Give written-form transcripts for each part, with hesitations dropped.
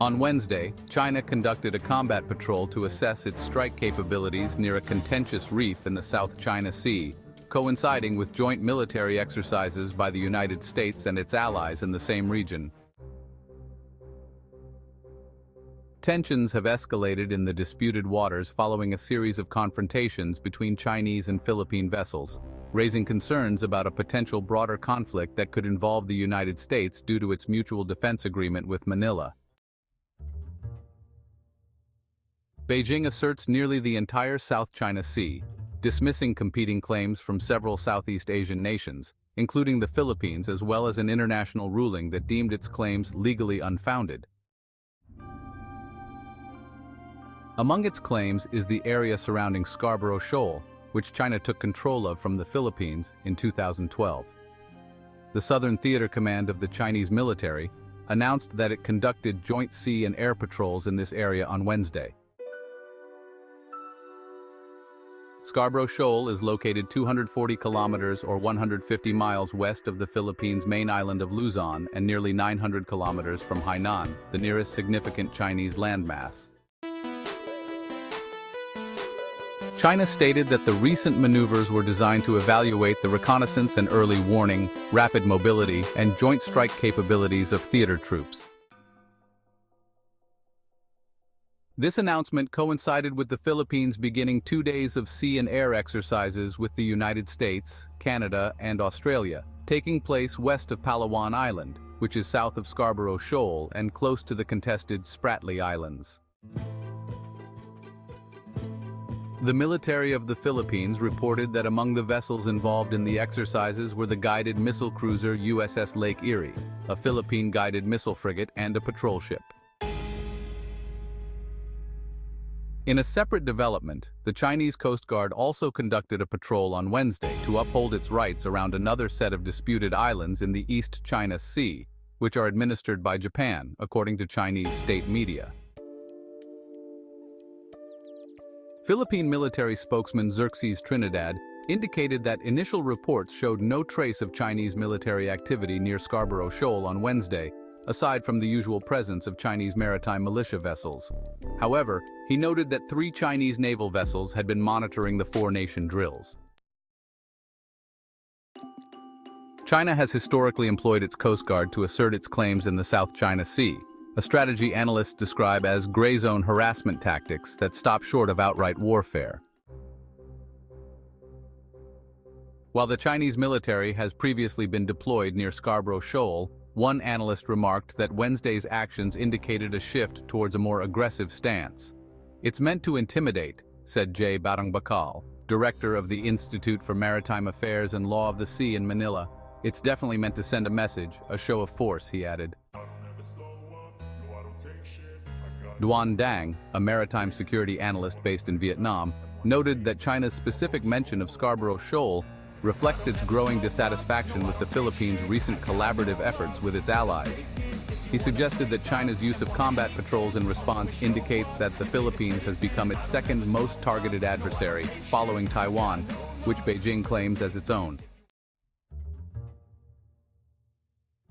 On Wednesday, China conducted a combat patrol to assess its strike capabilities near a contentious reef in the South China Sea, coinciding with joint military exercises by the United States and its allies in the same region. Tensions have escalated in the disputed waters following a series of confrontations between Chinese and Philippine vessels, raising concerns about a potential broader conflict that could involve the United States due to its mutual defense agreement with Manila. Beijing asserts nearly the entire South China Sea, dismissing competing claims from several Southeast Asian nations, including the Philippines, as well as an international ruling that deemed its claims legally unfounded. Among its claims is the area surrounding Scarborough Shoal, which China took control of from the Philippines in 2012. The Southern Theater Command of the Chinese military announced that it conducted joint sea and air patrols in this area on Wednesday. Scarborough Shoal is located 240 kilometers or 150 miles west of the Philippines' main island of Luzon and nearly 900 kilometers from Hainan, the nearest significant Chinese landmass. China stated that the recent maneuvers were designed to evaluate the reconnaissance and early warning, rapid mobility, and joint strike capabilities of theater troops. This announcement coincided with the Philippines beginning 2 days of sea and air exercises with the United States, Canada, and Australia, taking place west of Palawan Island, which is south of Scarborough Shoal and close to the contested Spratly Islands. The military of the Philippines reported that among the vessels involved in the exercises were the guided missile cruiser USS Lake Erie, a Philippine guided missile frigate, and a patrol ship. In a separate development, the Chinese Coast Guard also conducted a patrol on Wednesday to uphold its rights around another set of disputed islands in the East China Sea, which are administered by Japan, according to Chinese state media. Philippine military spokesman Xerxes Trinidad indicated that initial reports showed no trace of Chinese military activity near Scarborough Shoal on Wednesday, aside from the usual presence of Chinese maritime militia vessels. However, he noted that 3 Chinese naval vessels had been monitoring the four-nation drills. China has historically employed its Coast Guard to assert its claims in the South China Sea, a strategy analysts describe as gray zone harassment tactics that stop short of outright warfare. While the Chinese military has previously been deployed near Scarborough Shoal, one analyst remarked that Wednesday's actions indicated a shift towards a more aggressive stance. "It's meant to intimidate," said Jay Barangbakal, director of the Institute for Maritime Affairs and Law of the Sea in Manila. "It's definitely meant to send a message, a show of force," he added. Duan Dang, a maritime security analyst based in Vietnam, noted that China's specific mention of Scarborough Shoal reflects its growing dissatisfaction with the Philippines' recent collaborative efforts with its allies. He suggested that China's use of combat patrols in response indicates that the Philippines has become its second most targeted adversary, following Taiwan, which Beijing claims as its own.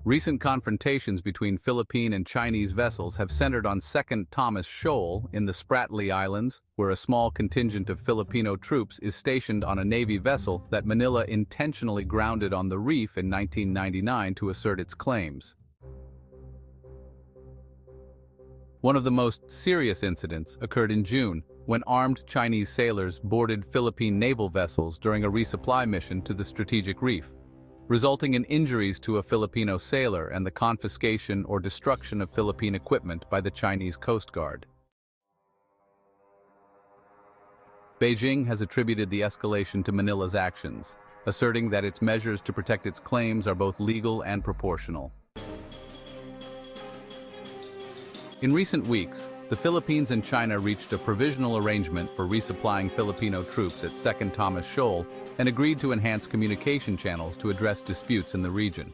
Recent confrontations between Philippine and Chinese vessels have centered on Second Thomas Shoal in the Spratly Islands, where a small contingent of Filipino troops is stationed on a Navy vessel that Manila intentionally grounded on the reef in 1999 to assert its claims. One of the most serious incidents occurred in June, when armed Chinese sailors boarded Philippine naval vessels during a resupply mission to the strategic reef, resulting in injuries to a Filipino sailor and the confiscation or destruction of Philippine equipment by the Chinese Coast Guard. Beijing has attributed the escalation to Manila's actions, asserting that its measures to protect its claims are both legal and proportional. In recent weeks, the Philippines and China reached a provisional arrangement for resupplying Filipino troops at Second Thomas Shoal and agreed to enhance communication channels to address disputes in the region.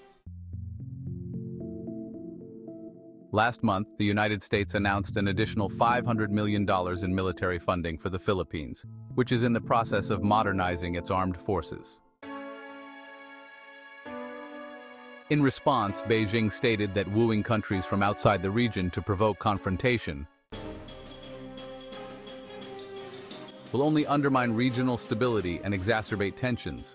Last month, the United States announced an additional $500 million in military funding for the Philippines, which is in the process of modernizing its armed forces. In response, Beijing stated that wooing countries from outside the region to provoke confrontation will only undermine regional stability and exacerbate tensions.